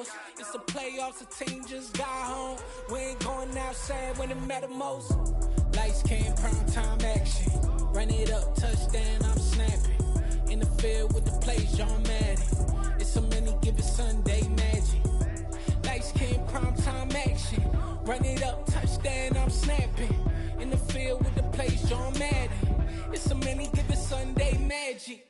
most. It's the playoffs, the team just got home. We ain't going outside when it matter most. Lights came, prime time action. Run it up, touchdown, I'm snapping. In the field with the plays, John Madden. It's so many, give it Sunday magic. Lights came, prime time action. Run it up, touchdown, I'm snapping. In the field with the plays, John Madden. It's so many, give it Sunday magic.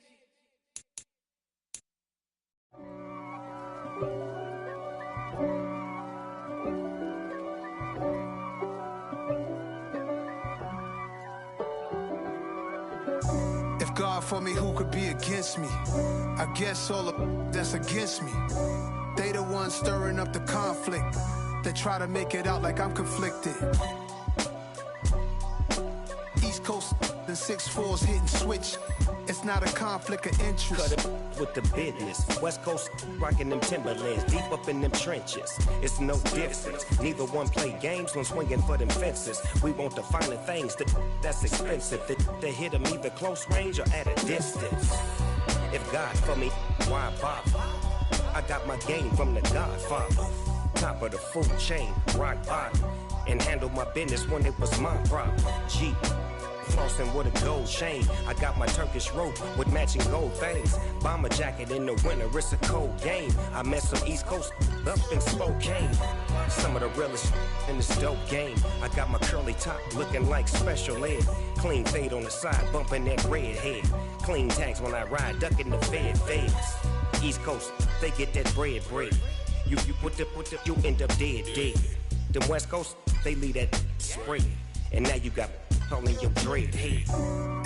If God for me, who could be against me? I guess all of that's against me. They the ones stirring up the conflict. They try to make it out like I'm conflicted. East Coast and 6'4's hitting switch. It's not a conflict of interest. Cut it with the business. West Coast rocking them Timberlands, deep up in them trenches. It's no difference. Neither one play games when swinging for them fences. We want the finer things that's expensive. They hit them either close range or at a distance. If God for me, why bother? I got my game from the Godfather. Top of the food chain, rock bottom. And handle my business when it was my problem. G. Flossing with a gold chain. I got my Turkish rope with matching gold things. Bomber jacket in the winter, it's a cold game. I met some East Coast up in Spokane. Some of the realest in this dope game. I got my curly top looking like special ed. Clean fade on the side, bumping that red head. Clean tags when I ride, ducking the feds. East Coast, they get that bread. You end up dead. Them West Coast, they leave that spread. And now you got all in your dread head.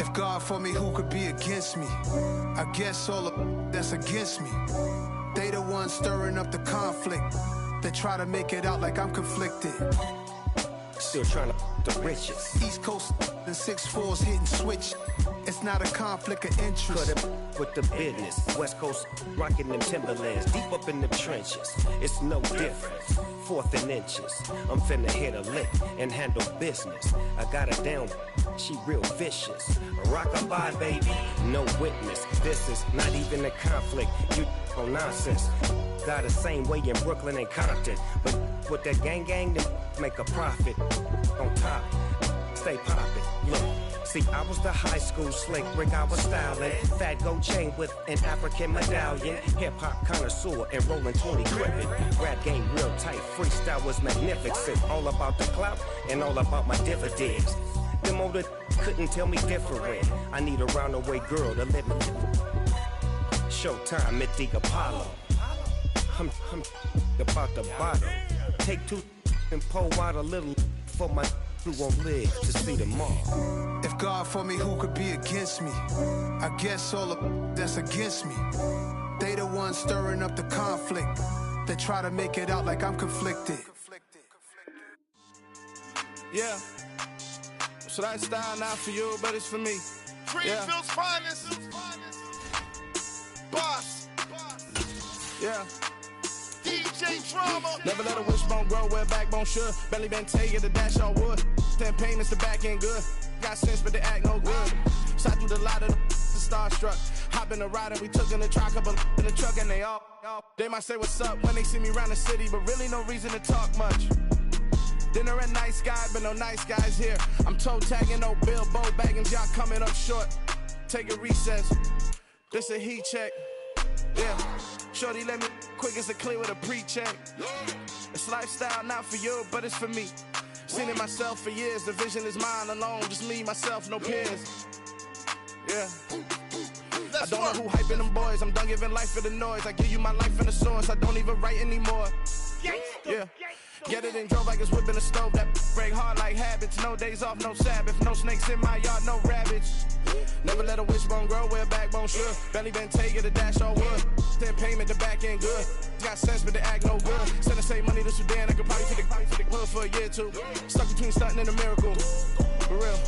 If God for me, who could be against me? I guess all of that's against me. They the ones stirring up the conflict. They try to make it out like I'm conflicted. Still trying to the riches. East Coast and 6'4's hitting switch. It's not a conflict of interest. Cut it with the business. West Coast rocking them Timberlands, deep up in them trenches. It's no difference. 4th and inches. I'm finna hit a lick and handle business. I got her down, she real vicious. Rock-a-bye, baby, no witness. This is not even a conflict. You on nonsense. Got the same way in Brooklyn and Compton. But with that gang, they make a profit. On top, stay poppin'. Look. See, I was the high school slick Rick, I was styling. Fat gold chain with an African medallion. Hip-hop connoisseur and rolling 20 crippin'. Rap game real tight, freestyle was magnificent. All about the clout and all about my dividends. Them older couldn't tell me different. I need a roundaway girl to let me. Showtime at the Apollo. I'm about the bottom. Take 2 and pour out a little for my who won't live to see tomorrow. If God for me, who could be against me? I guess all of that's against me. They the ones stirring up the conflict. They try to make it out like I'm conflicted. Yeah. So that style not for you, but it's for me. Greenfield's finest. Boss. Yeah. DJ Drama. Never let a wishbone grow where backbone should. Belly been taking the dash on wood. 10 payments, the back end good. Got sense, but they act no good. Shot through the lot of the starstruck. Hop in the ride and we took in the truck, couple in the truck, and they all. They might say what's up when they see me around the city, but really no reason to talk much. Dinner at nice guy, but no nice guys here. I'm toe tagging, no Bilbo Baggins, y'all coming up short. Take a recess. This a heat check. Yeah. Shorty let me quick as a clear with a pre-check. It's lifestyle not for you, but it's for me. Seen it myself for years. The vision is mine alone. Just me, myself, no peers. Yeah. I don't know who hyping them boys. I'm done giving life for the noise. I give you my life in the source. I don't even write anymore. Yeah. Get it and drove like it's whipping a stove. That break hard like habits. No days off, no Sabbath. No snakes in my yard, no rabbits. Never let a wishbone grow where backbone should. Belly been taking the dash all wood. 10 payment, the back end good. Got sense, but they act no good. Send the same money to Sudan. I could probably take the hood for a year or two. Stuck between stunting and a miracle. For real.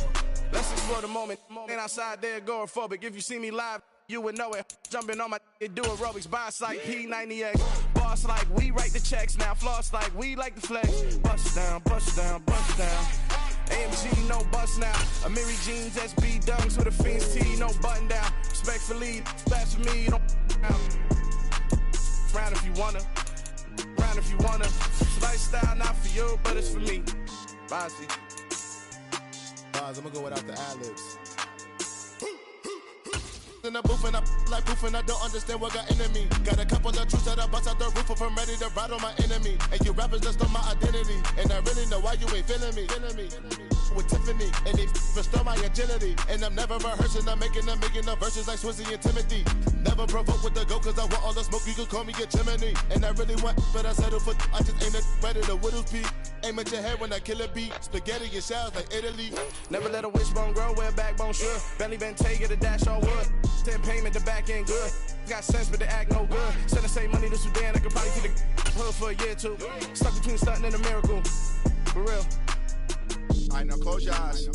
Let's explore the moment. Ain't outside there agoraphobic. If you see me live, you would know it. Jumping on my do aerobics. Boss like P90X. Boss like we write the checks now. Floss like we like the flex. Bust down, bust down, bust down. AMG, no bust now. Amiri jeans, SB dunks with a Fiends tee, no button down. Respectfully, blasphemy, don't down. Round if you wanna. you, but it's for me. Bossy. I'm gonna go without the ad-libs. In the booth and I like proof and I don't understand what got into me. Got a couple of truths that I bust out the roof if I'm ready to ride on my enemy. And you rappers just on my identity. And I really know why you ain't feeling me. With Tiffany, and they restore my agility. And I'm never rehearsing, I'm making a million of verses like Swizzy and Timothy. Never provoke with the go, cause I want all the smoke, you can call me a chimney. And I really want, but I settle for, I just ain't ready to whittles beat. Aim at your head when I kill a beat. Spaghetti and shells like Italy. Never let a wishbone grow where a backbone should. Bentley Bentay, get a dash all wood. 10 payment, the back end good. Got sense, but the act no good. Send the same money to Sudan, I could probably see the hood for a year or two. Stuck between stunting and a miracle. For real. All right, now close your eyes.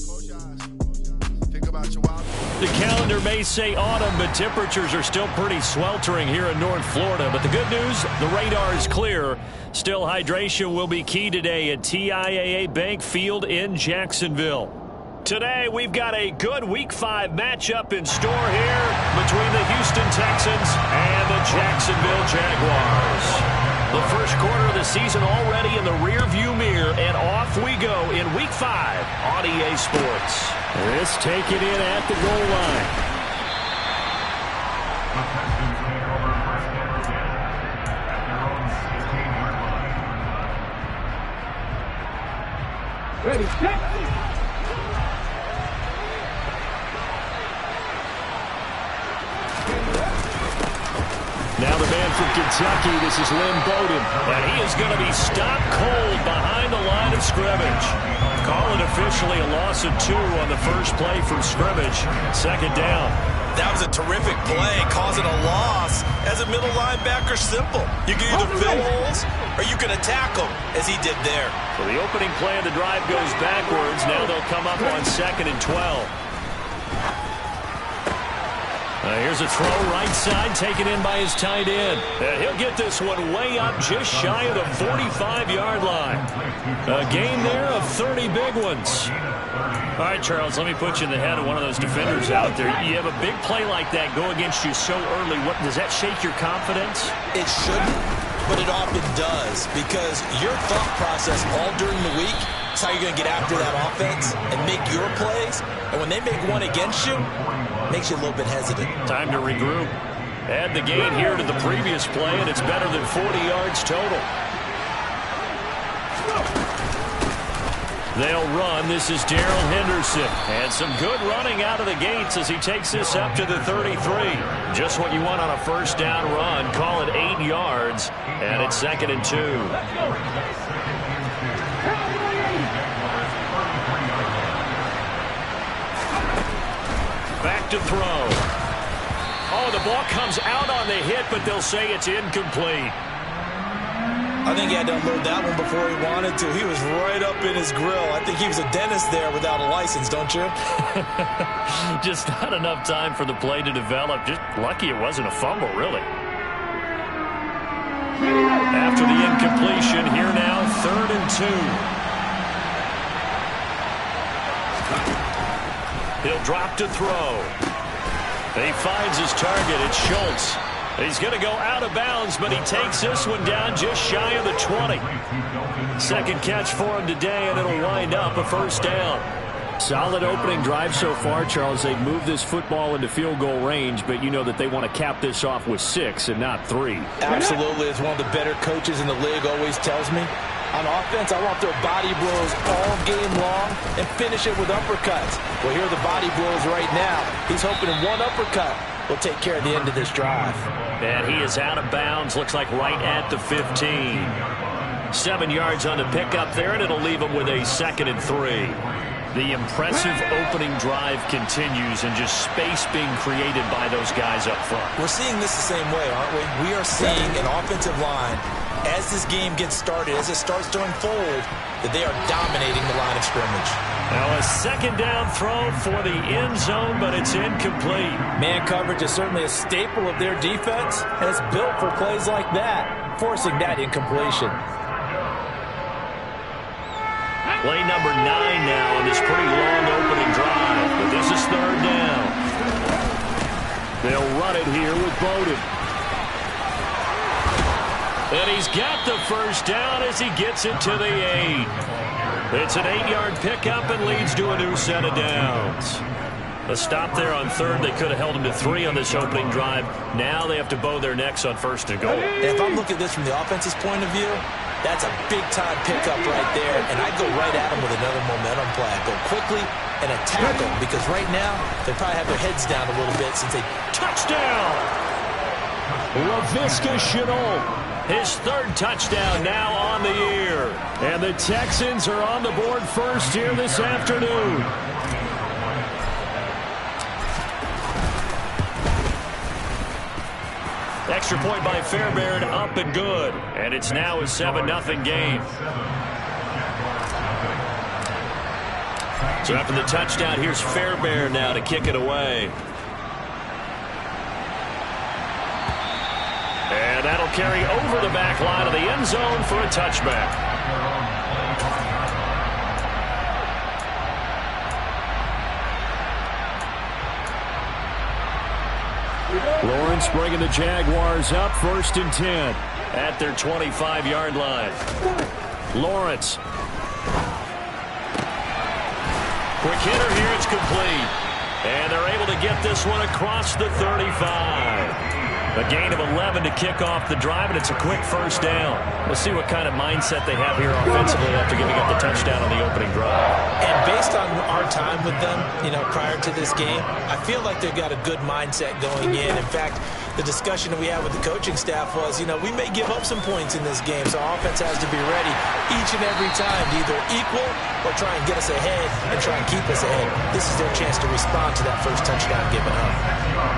Think about your wild. The calendar may say autumn, but temperatures are still pretty sweltering here in North Florida. But the good news, the radar is clear. Still, hydration will be key today at TIAA Bank Field in Jacksonville. Today, we've got a good Week 5 matchup in store here between the Houston Texans and the Jacksonville Jaguars. The first quarter of the season already in the rearview mirror, and off we go in Week 5 on EA Sports. This take it in at the goal line. Ready, set. Now the man from Kentucky, this is Lynn Bowden, and he is going to be stopped cold behind the line of scrimmage. Call it officially a loss of 2 on the first play from scrimmage. Second down. That was a terrific play, causing a loss. As a middle linebacker, simple. You can either fill holes or you can attack them, as he did there. So the opening play of the drive goes backwards. Now they'll come up on 2nd and 12. Here's a throw right side, taken in by his tight end. And he'll get this one way up just shy of the 45-yard line. A gain there of 30 big ones. All right, Charles, let me put you in the head of one of those defenders out there. You have a big play like that go against you so early. What does that shake your confidence? It shouldn't, but it often does, because your thought process all during the week is how you're going to get after that offense and make your plays. And when they make one against you, makes you a little bit hesitant. Time to regroup. Add the gain here to the previous play, and it's better than 40 yards total. They'll run. This is Darrell Henderson. And some good running out of the gates as he takes this up to the 33. Just what you want on a first down run. Call it 8 yards, and it's 2nd and 2. Back to throw. Oh, the ball comes out on the hit, but they'll say it's incomplete. I think he had to unload that one before he wanted to. He was right up in his grill. I think he was a dentist there without a license, don't you? Just not enough time for the play to develop. Just lucky it wasn't a fumble, really. After the incompletion, here now, 3rd and 2. He'll drop to throw. He finds his target. It's Schultz. He's going to go out of bounds, but he takes this one down just shy of the 20. Second catch for him today, and it'll wind up a first down. Solid opening drive so far, Charles. They've moved this football into field goal range, but you know that they want to cap this off with 6 and not 3. Absolutely. As one of the better coaches in the league always tells me, on offense, I want their body blows all game long and finish it with uppercuts. Well, here are the body blows right now. He's hoping one uppercut will take care of the end of this drive. And he is out of bounds, looks like right at the 15. 7 yards on the pickup there, and it'll leave him with a 2nd and 3. The impressive opening drive continues, and just space being created by those guys up front. We're seeing this the same way, aren't we? We are seeing an offensive line, as this game gets started, as it starts to unfold, that they are dominating the line of scrimmage. Now a 2nd down throw for the end zone, but it's incomplete. Man coverage is certainly a staple of their defense, and it's built for plays like that, forcing that incompletion. Play number 9 now on this pretty long opening drive, but this is 3rd down. They'll run it here with Bowden. And he's got the first down as he gets it to the 8. It's an 8-yard pickup and leads to a new set of downs. A stop there on third. They could have held him to 3 on this opening drive. Now they have to bow their necks on first and goal. If I'm looking at this from the offense's point of view, that's a big-time pickup right there, and I'd go right at him with another momentum play. I'd go quickly and attack them because right now they probably have their heads down a little bit since they... Touchdown! Laviska Shenault. His third touchdown now on the year. And the Texans are on the board first here this afternoon. Extra point by Fairbairn, up and good. And it's now a 7-0 game. So after the touchdown, here's Fairbairn now to kick it away. And that'll carry over the back line of the end zone for a touchback. Lawrence bringing the Jaguars up 1st and 10 at their 25-yard line. Lawrence. Quick hitter here, it's complete. And they're able to get this one across the 35. A gain of 11 to kick off the drive, and it's a quick first down. We'll see what kind of mindset they have here offensively after giving up the touchdown on the opening drive. And based on our time with them, prior to this game, I feel like they've got a good mindset going in. In fact, the discussion that we had with the coaching staff was, we may give up some points in this game, so our offense has to be ready each and every time to either equal or try and get us ahead and try and keep us ahead. This is their chance to respond to that first touchdown given up.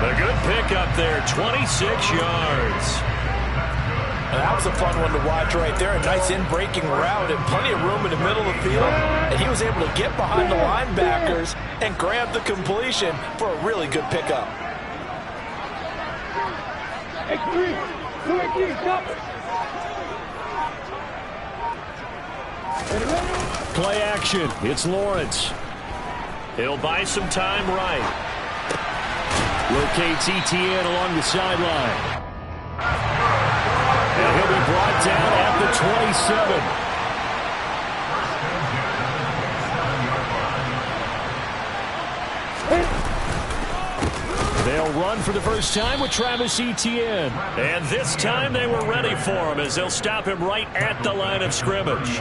A good pickup there, 26 yards. That was a fun one to watch right there. A nice in-breaking route and plenty of room in the middle of the field. And he was able to get behind the linebackers and grab the completion for a really good pickup. Play action. It's Lawrence. He'll buy some time right. Locates ETN along the sideline. And he'll be brought down at the 27. They'll run for the first time with Travis Etienne. And this time they were ready for him as they'll stop him right at the line of scrimmage.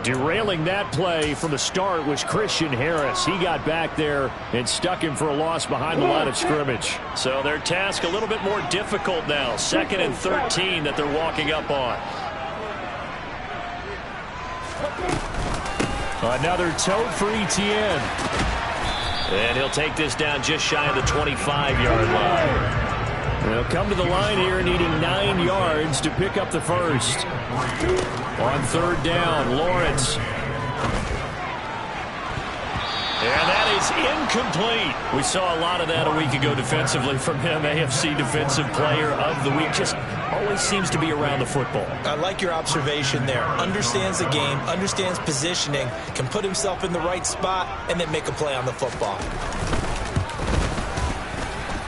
Derailing that play from the start was Christian Harris. He got back there and stuck him for a loss behind the line of scrimmage. So their task a little bit more difficult now. 2nd and 13 that they're walking up on. Another tote for Etienne. And he'll take this down just shy of the 25-yard line. They'll come to the line here needing 9 yards to pick up the first. On 3rd down, Lawrence. And that is incomplete. We saw a lot of that a week ago defensively from him. AFC Defensive Player of the Week. Just always seems to be around the football. I like your observation there. Understands the game, understands positioning, can put himself in the right spot, and then make a play on the football.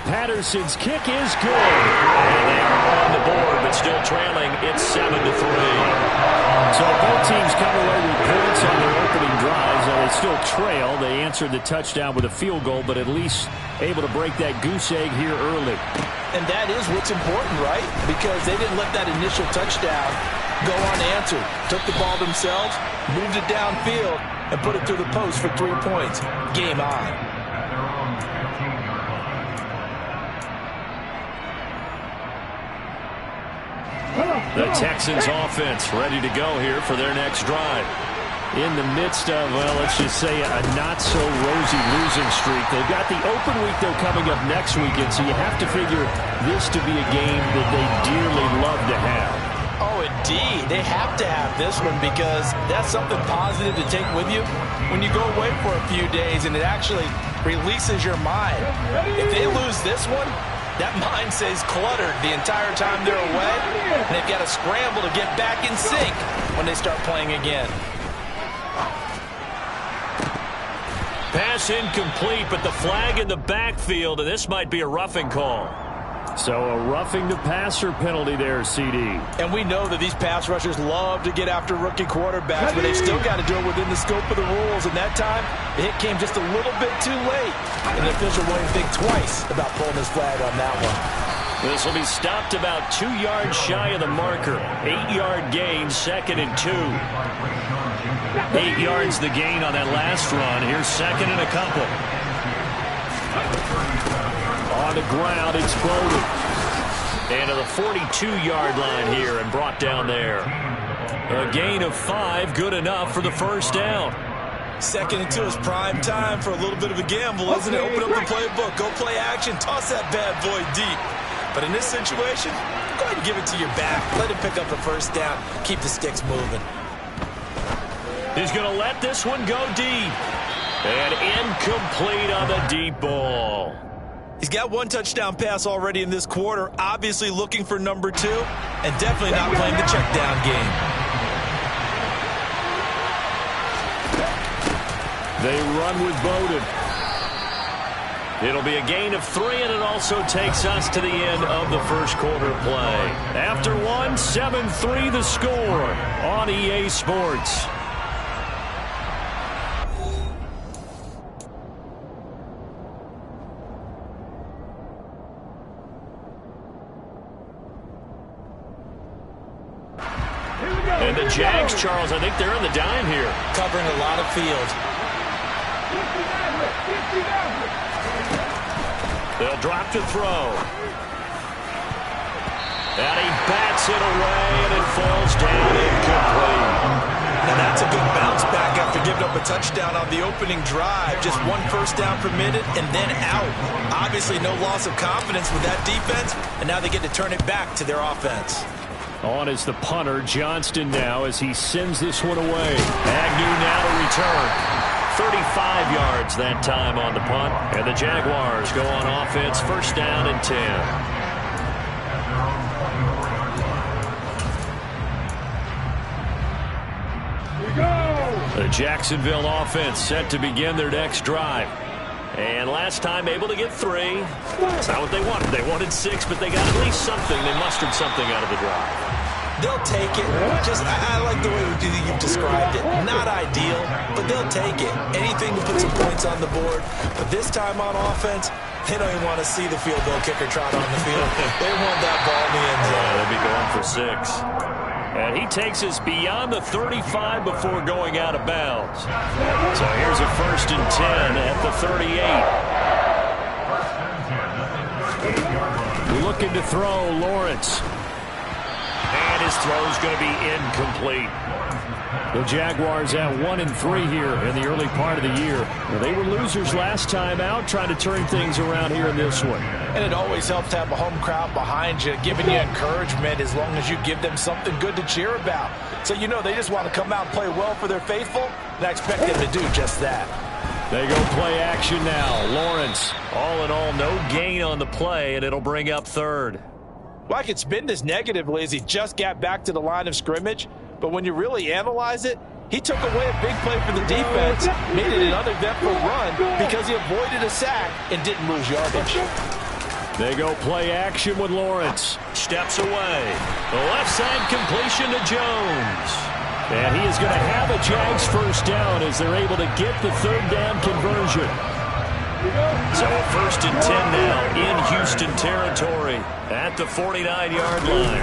Patterson's kick is good. And they are on the board, but still trailing. It's 7-3. So both teams come away with points on their opening drives. Now they still trail. They answered the touchdown with a field goal, but at least able to break that goose egg here early. And that is what's important, right? Because they didn't let that initial touchdown go unanswered. Took the ball themselves, moved it downfield, and put it through the post for 3 points. Game on. The Texans offense ready to go here for their next drive. In the midst of, well, let's just say a not-so-rosy losing streak. They've got the open week, though, coming up next weekend, so you have to figure this to be a game that they dearly love to have. Oh, indeed. They have to have this one because that's something positive to take with you when you go away for a few days, and it actually releases your mind. If they lose this one, that mind stays cluttered the entire time they're away, and they've got to scramble to get back in sync when they start playing again. Pass incomplete, but the flag in the backfield, and this might be a roughing call. So a roughing the passer penalty there, CD. And we know that these pass rushers love to get after rookie quarterbacks, but they've still got to do it within the scope of the rules. And that time, the hit came just a little bit too late. And the official won't even think twice about pulling his flag on that one. This will be stopped about 2 yards shy of the marker. 8-yard gain, 2nd and 2. 8 yards the gain on that last run. Here's 2nd and a couple. On the ground, it's Bowden. And to the 42-yard line here and brought down there. A gain of 5, good enough for the first down. 2nd and 2 is prime time for a little bit of a gamble, isn't it? Open up the playbook, go play action, toss that bad boy deep. But in this situation, go ahead and give it to your back. Let him pick up the first down. Keep the sticks moving. He's going to let this one go deep. And incomplete on the deep ball. He's got 1 touchdown pass already in this quarter. Obviously looking for number 2. And definitely not playing the check down game. They run with Bowden. It'll be a gain of 3, and it also takes us to the end of the first quarter play. After 1, 7-3 the score on EA Sports. And the Jags, Charles, I think they're in the dime here. Covering a lot of field. They'll drop to throw. And he bats it away, and it falls down incomplete. And that's a good bounce back after giving up a touchdown on the opening drive. Just 1 first down permitted and then out. Obviously no loss of confidence with that defense, and now they get to turn it back to their offense. On is the punter, Johnston now, as he sends this one away. Agnew now to return. 35 yards that time on the punt. And the Jaguars go on offense, first down and 10. The Jacksonville offense set to begin their next drive. And last time able to get 3. That's not what they wanted. They wanted 6, but they got at least something. They mustered something out of the drive. They'll take it. I like the way you've described it. Not ideal, but they'll take it. Anything to put some points on the board. But this time on offense, they don't even want to see the field goal kicker trot on the field. They want that ball in the end zone. They'll be going for 6. And he takes us beyond the 35 before going out of bounds. So here's a first and 10 at the 38. Looking to throw, Lawrence. And his throw is going to be incomplete. The Jaguars at 1-3 here in the early part of the year. Well, they were losers last time out, trying to turn things around here in this one. And it always helps to have a home crowd behind you, giving you encouragement as long as you give them something good to cheer about. So you know they just want to come out and play well for their faithful, and I expect them to do just that. They go play action now. Lawrence, all in all, no gain on the play, and it'll bring up 3rd. Well, I could spin this negatively as he just got back to the line of scrimmage, but when you really analyze it, he took away a big play for the defense, made it an uneventful run because he avoided a sack and didn't lose yardage. They go play action with Lawrence. Steps away. The left side completion to Jones. And he is going to have a Jags first down as they're able to get the 3rd down conversion. So a first and 10 now in Houston territory at the 49-yard line.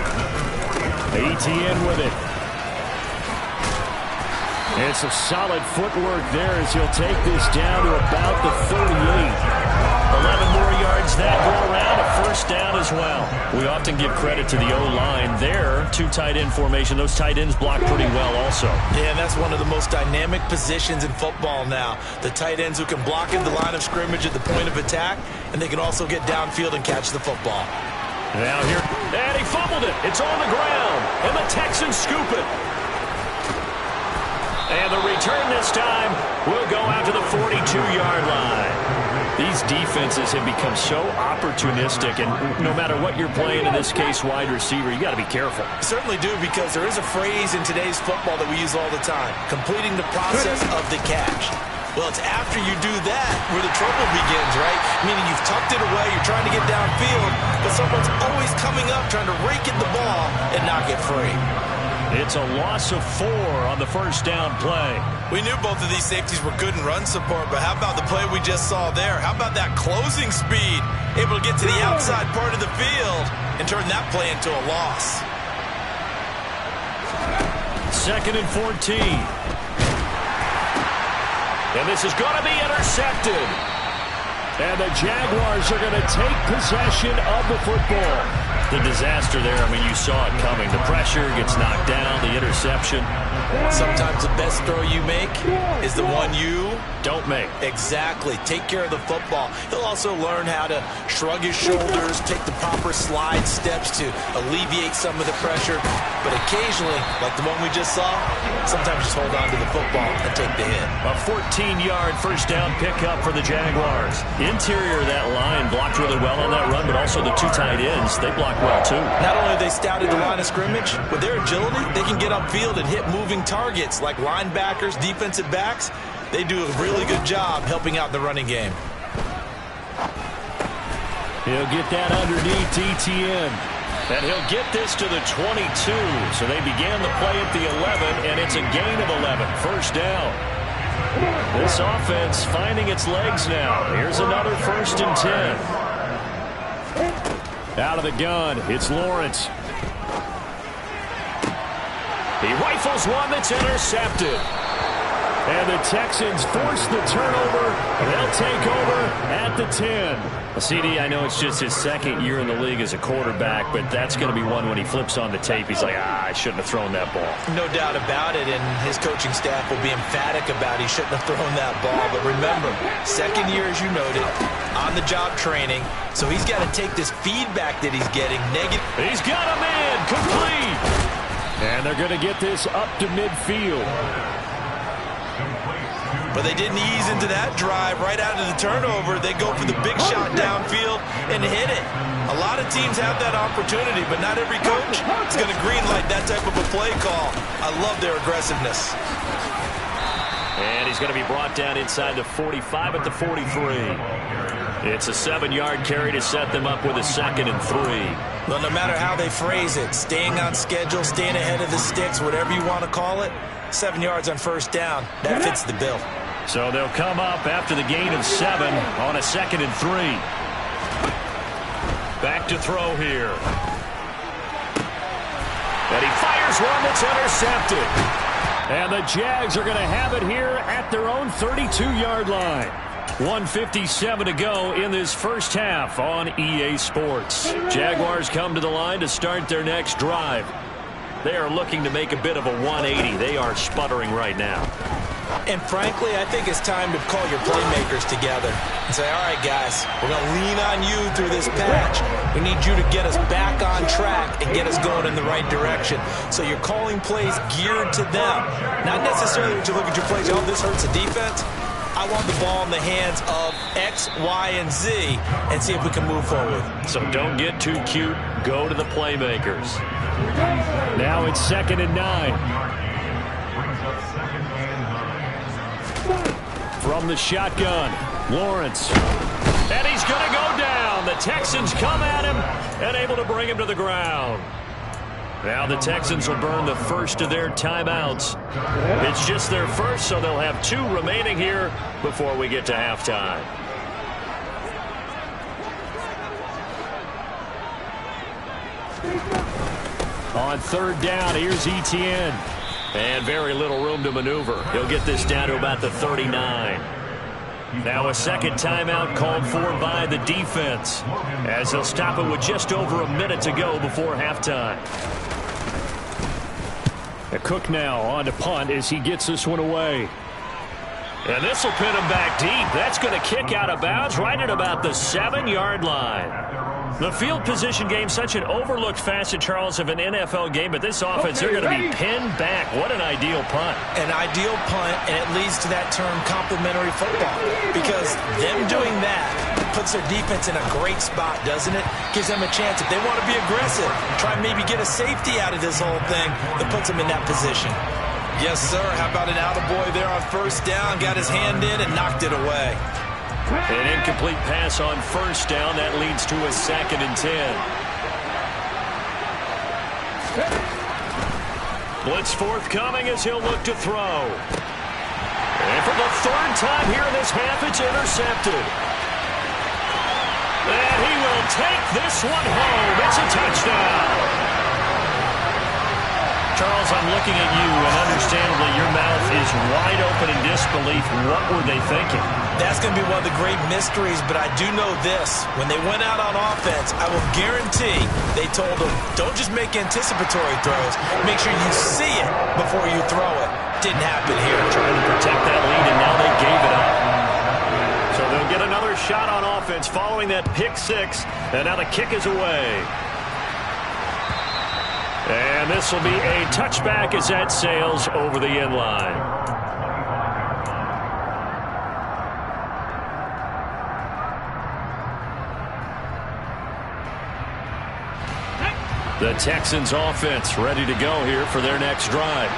Etienne with it. It's a solid footwork there as he'll take this down to about the 38. 11 more yards that go around, a first down as well. We often give credit to the O-line there. 2 tight end formation. Those tight ends block pretty well also. Yeah, and that's one of the most dynamic positions in football now. The tight ends who can block in the line of scrimmage at the point of attack, and they can also get downfield and catch the football. Now here, and he fumbled it. It's on the ground, and the Texans scoop it. And the return this time will go out to the 42-yard line. These defenses have become so opportunistic, and no matter what you're playing, in this case, wide receiver, you got to be careful. Certainly do, because there is a phrase in today's football that we use all the time, completing the process of the catch. Well, it's after you do that where the trouble begins, right? Meaning you've tucked it away, you're trying to get downfield, but someone's always coming up trying to rake at the ball and not get free. It's a loss of 4 on the first down play. We knew both of these safeties were good in run support, but how about the play we just saw there? How about that closing speed? Able to get to the outside part of the field and turn that play into a loss. 2nd and 14. And this is going to be intercepted. And the Jaguars are going to take possession of the football. The disaster there, I mean, you saw it coming. The pressure gets knocked down, the interception. Sometimes the best throw you make is the one you don't make. Exactly. Take care of the football. He'll also learn how to shrug his shoulders, take the proper slide steps to alleviate some of the pressure. But occasionally, like the one we just saw, sometimes just hold on to the football and take the hit. A 14-yard first down pickup for the Jaguars. Interior of that line blocked really well on that run, but also the 2 tight ends, they blocked well too. Not only have they scouted the line of scrimmage, with their agility, they can get upfield and hit moving targets like linebackers, defensive backs. They do a really good job helping out the running game. He'll get that underneath ETN. And he'll get this to the 22. So they began the play at the 11, and it's a gain of 11. First down. This offense finding its legs now. Here's another 1st and 10. Out of the gun, it's Lawrence. He rifles one that's intercepted. And the Texans force the turnover. They'll take over at the 10. CD, I know it's just his 2nd year in the league as a quarterback, but that's going to be one when he flips on the tape. He's like, I shouldn't have thrown that ball. No doubt about it, and his coaching staff will be emphatic about he shouldn't have thrown that ball. But remember, 2nd year, as you noted, on-the-job training, so he's got to take this feedback that he's getting negative. He's got him in, complete. And they're going to get this up to midfield. But they didn't ease into that drive right out of the turnover. They go for the big shot downfield and hit it. A lot of teams have that opportunity, but not every coach is going to greenlight that type of a play call. I love their aggressiveness. And he's going to be brought down inside the 45 at the 43. It's a 7-yard carry to set them up with a 2nd and 3. Well, no matter how they phrase it, staying on schedule, staying ahead of the sticks, whatever you want to call it, 7 yards on first down, that fits the bill. So they'll come up after the gain of 7 on a 2nd and 3. Back to throw here. And he fires one that's intercepted. And the Jags are going to have it here at their own 32-yard line. 1:57 to go in this first half on EA Sports. Jaguars come to the line to start their next drive. They are looking to make a bit of a 180. They are sputtering right now. And frankly, I think it's time to call your playmakers together and say, all right, guys, we're going to lean on you through this patch. We need you to get us back on track and get us going in the right direction. So you're calling plays geared to them. Not necessarily that you look at your plays, oh, this hurts the defense. I want the ball in the hands of X, Y, and Z and see if we can move forward. So don't get too cute. Go to the playmakers. Now it's 2nd and 9. From the shotgun, Lawrence. And he's going to go down. The Texans come at him and able to bring him to the ground. Now the Texans will burn the first of their timeouts. It's just their first, so they'll have 2 remaining here before we get to halftime. On 3rd down, here's ETN. And very little room to maneuver. He'll get this down to about the 39. Now a 2nd timeout called for by the defense, as he'll stop it with just over a minute to go before halftime. Cook now on to punt as he gets this one away. And this will pin him back deep. That's going to kick out of bounds right at about the 7-yard line. The field position game, such an overlooked facet, Charles, of an NFL game, but this offense, they're going to be pinned back. What an ideal punt. An ideal punt, and it leads to that term complementary football, because them doing that puts their defense in a great spot, doesn't it? Gives them a chance, if they want to be aggressive, try and maybe get a safety out of this whole thing, that puts them in that position. Yes, sir. How about an attaboy there on first down? Got his hand in and knocked it away. An incomplete pass on first down. That leads to a 2nd and 10. Blitz forthcoming as he'll look to throw. And for the 3rd time here in this half, it's intercepted. And he will take this one home. It's a touchdown. Charles, I'm looking at you, and understandably your mouth is wide open in disbelief. What were they thinking? That's going to be one of the great mysteries, but I do know this. When they went out on offense, I will guarantee they told them, don't just make anticipatory throws. Make sure you see it before you throw it. Didn't happen here. Trying to protect that lead, and now they gave it up. So they'll get another shot on offense following that pick 6, and now the kick is away. And this will be a touchback as that sails over the end line. The Texans offense ready to go here for their next drive.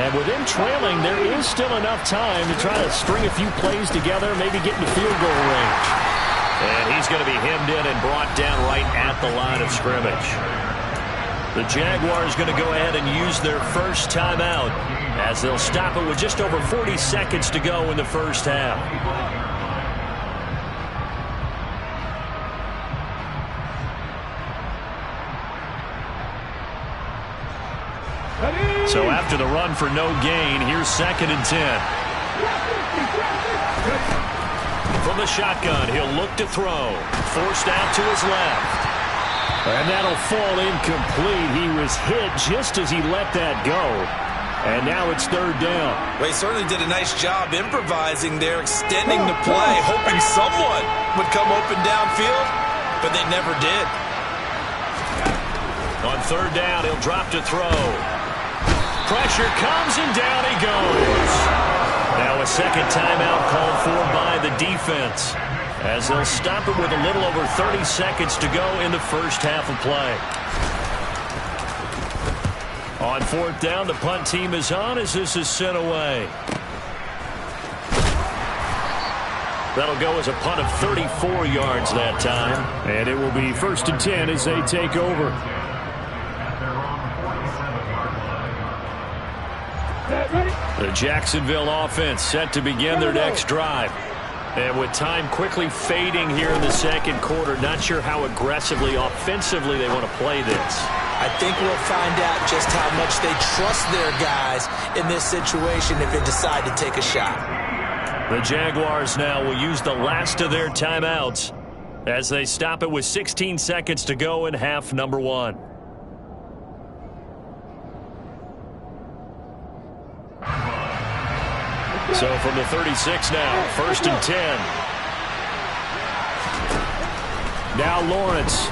And with them trailing, there is still enough time to try to string a few plays together, maybe get into field goal range. And he's going to be hemmed in and brought down right at the line of scrimmage. The Jaguars going to go ahead and use their first timeout as they'll stop it with just over 40 seconds to go in the first half. So after the run for no gain, here's 2nd and 10. From the shotgun, he'll look to throw. Forced out to his left. And that'll fall incomplete. He was hit just as he let that go. And now it's 3rd down. Well, he certainly did a nice job improvising there, extending the play, hoping someone would come open downfield, but they never did. On 3rd down, he'll drop to throw. Pressure comes, and down he goes. Now a 2nd timeout called for by the defense, as they'll stop it with a little over 30 seconds to go in the first half of play. On 4th down, the punt team is on as this is sent away. That'll go as a punt of 34 yards that time. And it will be 1st and 10 as they take over. The Jacksonville offense set to begin their next drive. And with time quickly fading here in the 2nd quarter, not sure how aggressively, offensively they want to play this. I think we'll find out just how much they trust their guys in this situation if they decide to take a shot. The Jaguars now will use the last of their timeouts as they stop it with 16 seconds to go in half number 1. So from the 36 now, 1st and 10. Now Lawrence.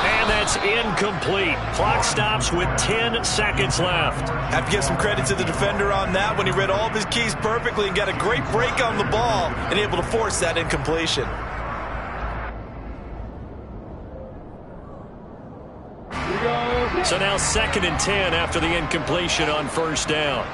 And that's incomplete. Clock stops with 10 seconds left. Have to give some credit to the defender on that when he read all of his keys perfectly and got a great break on the ball and able to force that incompletion. So now 2nd and 10 after the incompletion on 1st down.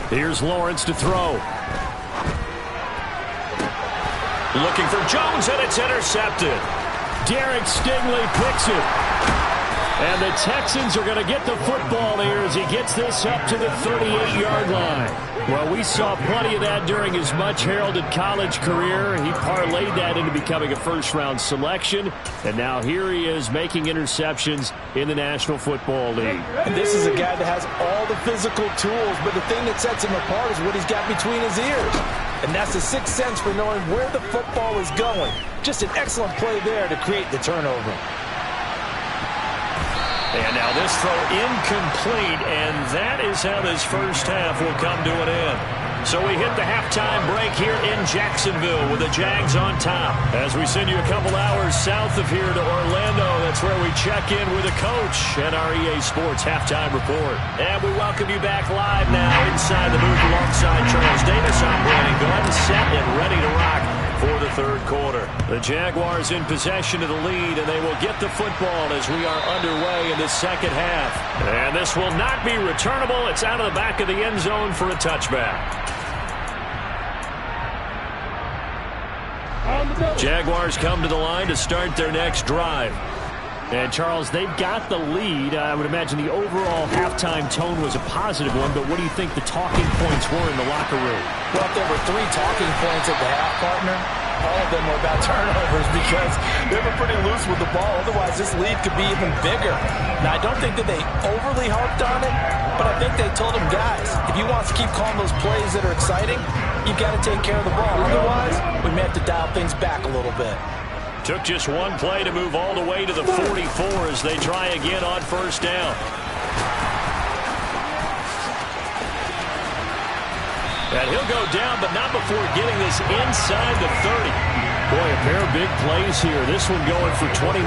Here's Lawrence to throw. Looking for Jones, and it's intercepted. Derek Stingley picks it. And the Texans are going to get the football here as he gets this up to the 38-yard line. Well, we saw plenty of that during his much-heralded college career. He parlayed that into becoming a first-round selection. And now here he is making interceptions in the National Football League. And this is a guy that has all the physical tools, but the thing that sets him apart is what he's got between his ears. And that's the sixth sense for knowing where the football is going. Just an excellent play there to create the turnover. And now this throw incomplete, and that is how this first half will come to an end. So we hit the halftime break here in Jacksonville with the Jags on top. As we send you a couple hours south of here to Orlando, that's where we check in with the coach and our EA Sports halftime report. And we welcome you back live now inside the booth alongside Charles Davis. I'm Brandon Gunn, set and ready to rock for the third quarter. The Jaguars in possession of the lead, and they will get the football as we are underway in the second half. And this will not be returnable. It's out of the back of the end zone for a touchback. Jaguars come to the line to start their next drive. And, Charles, they've got the lead. I would imagine the overall halftime tone was a positive one, but what do you think the talking points were in the locker room? Well, if there were 3 talking points at the half, partner, all of them were about turnovers because they were pretty loose with the ball. Otherwise, this lead could be even bigger. Now, I don't think that they overly harped on it, but I think they told them, guys, if you want to keep calling those plays that are exciting, you've got to take care of the ball. Otherwise, we may have to dial things back a little bit. Took just one play to move all the way to the 44 as they try again on first down. And he'll go down, but not before getting this inside the 30. Boy, a pair of big plays here. This one going for 29.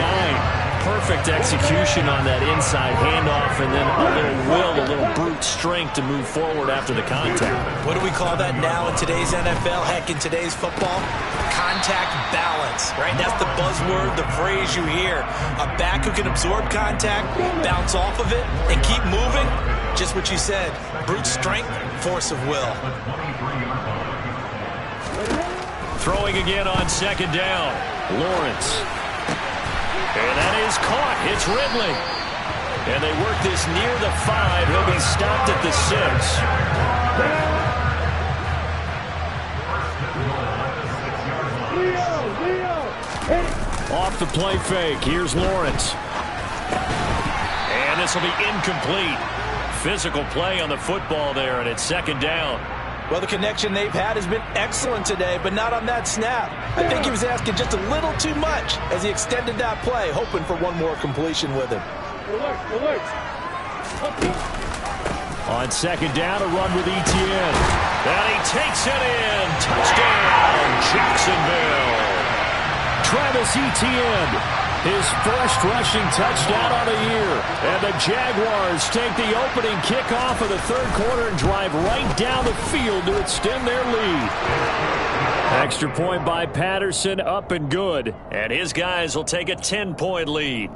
Perfect execution on that inside handoff, and then a little will, a little brute strength to move forward after the contact. What do we call that now in today's NFL? Heck, in today's football? Contact balance, right? That's the buzzword, the phrase you hear. A back who can absorb contact, bounce off of it, and keep moving. Just what you said. Brute strength, force of will. Throwing again on second down. Lawrence. And that is caught. It's Ridley. And they work this near the 5. He'll be stopped at the 6. Off the play fake. Here's Lawrence. And this will be incomplete. Physical play on the football there, and it's second down. Well, the connection they've had has been excellent today, but not on that snap. I think he was asking just a little too much as he extended that play, hoping for one more completion with him. On second down, a run with Etienne. And he takes it in. Touchdown, Jacksonville. Travis Etienne, his first rushing touchdown on the year. And the Jaguars take the opening kickoff of the third quarter and drive right down the field to extend their lead. Extra point by Patterson, up and good. And his guys will take a 10-point lead.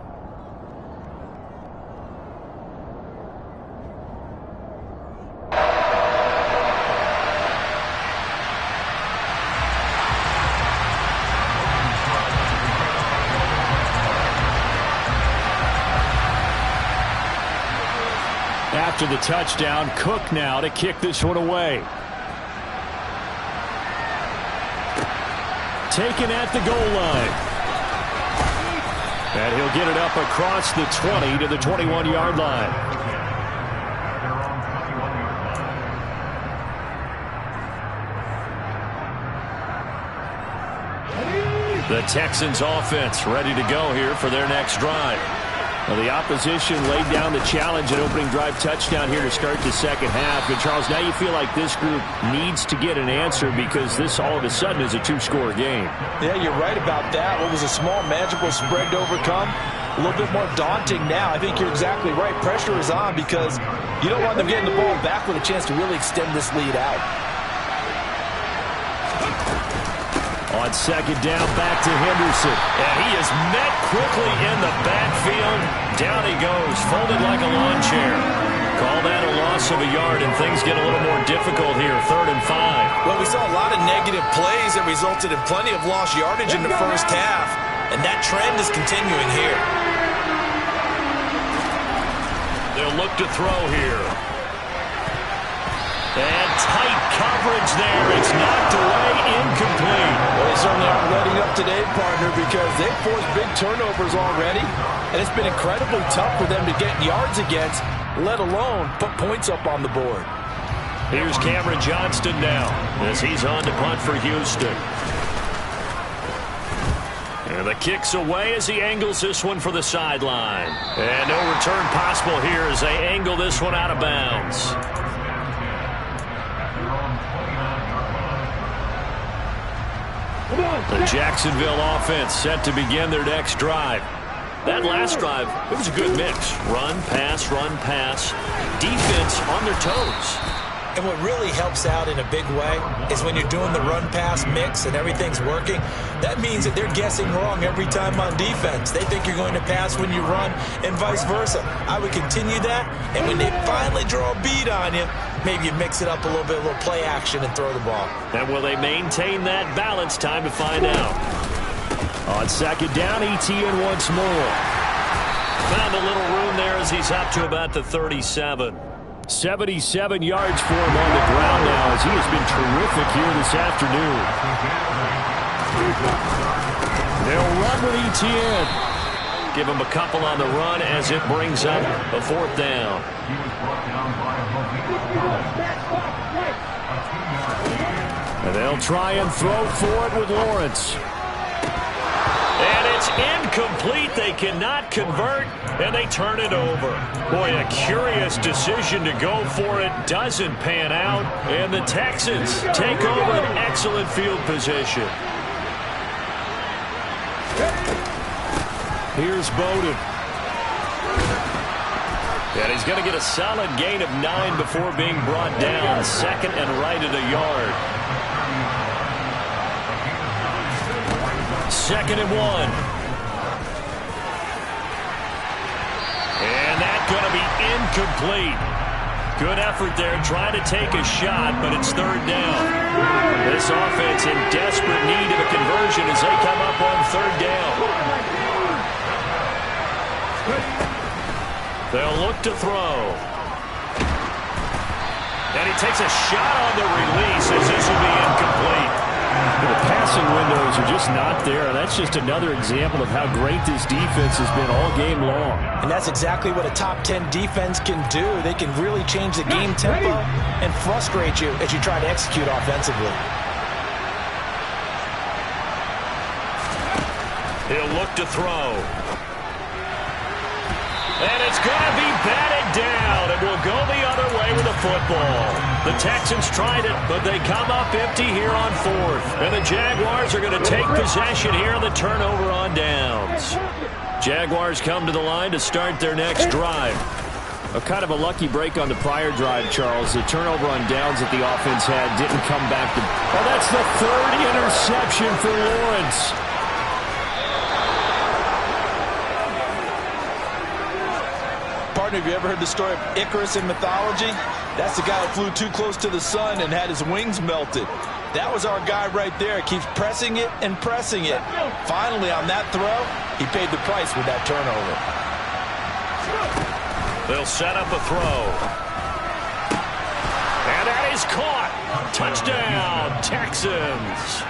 After the touchdown, Cook now to kick this one away. Taken at the goal line. And he'll get it up across the 20 to the 21-yard line. The Texans offense ready to go here for their next drive. Well, the opposition laid down the challenge and opening drive touchdown here to start the second half. And, Charles, now you feel like this group needs to get an answer because this all of a sudden is a 2-score game. Yeah, you're right about that. What was a small, manageable spread to overcome, a little bit more daunting now. I think you're exactly right. Pressure is on because you don't want them getting the ball back with a chance to really extend this lead out. On second down, back to Henderson. And he is met quickly in the backfield. Down he goes, folded like a lawn chair. Call that a loss of a yard, and things get a little more difficult here, 3rd and 5. Well, we saw a lot of negative plays that resulted in plenty of lost yardage in the first half, and that trend is continuing here. They'll look to throw here. And tight coverage there. It's knocked away, incomplete. Well, they certainly aren't letting up today, partner, because they've forced big turnovers already, and it's been incredibly tough for them to get yards against, let alone put points up on the board. Here's Cameron Johnston now as he's on to punt for Houston. And the kick's away as he angles this one for the sideline. And no return possible here as they angle this one out of bounds. The Jacksonville offense set to begin their next drive. That last drive, it was a good mix. Run, pass, defense on their toes. And what really helps out in a big way is when you're doing the run-pass mix and everything's working, that means that they're guessing wrong every time on defense. They think you're going to pass when you run and vice versa. I would continue that, and when they finally draw a bead on you, maybe you mix it up a little bit, a little play action and throw the ball. And will they maintain that balance? Time to find out. On second down, Etienne once more. Found a little room there as he's up to about the 37. 77 yards for him on the ground now as he has been terrific here this afternoon. They'll run with Etienne. Give him a couple on the run as it brings up a fourth down. And they'll try and throw for it with Lawrence. And it's incomplete. They cannot convert, and they turn it over. Boy, a curious decision to go for it. Doesn't pan out, and the Texans take over an excellent field position. Here's Bowden. And he's going to get a solid gain of 9 before being brought down. Second and right at a yard. Second and 1. And that's going to be incomplete. Good effort there trying to take a shot, but it's third down. This offense in desperate need of a conversion as they come up on third down. They'll look to throw. And he takes a shot on the release as this will be incomplete. The passing windows are just not there. That's just another example of how great this defense has been all game long. And that's exactly what a top 10 defense can do. They can really change the game tempo and frustrate you as you try to execute offensively. He'll look to throw. And it's going to be batted down, and will go the other way with the football. The Texans tried it, but they come up empty here on fourth. And the Jaguars are going to take possession here on the turnover on downs. Jaguars come to the line to start their next drive. A kind of a lucky break on the prior drive, Charles. The turnover on downs that the offense had didn't come back to... Oh, that's the third interception for Lawrence. Have you ever heard the story of Icarus in mythology? That's the guy who flew too close to the sun and had his wings melted. That was our guy right there. Keeps pressing it and pressing it. Finally, on that throw, he paid the price with that turnover. They'll set up a throw. And that is caught. Touchdown, Texans.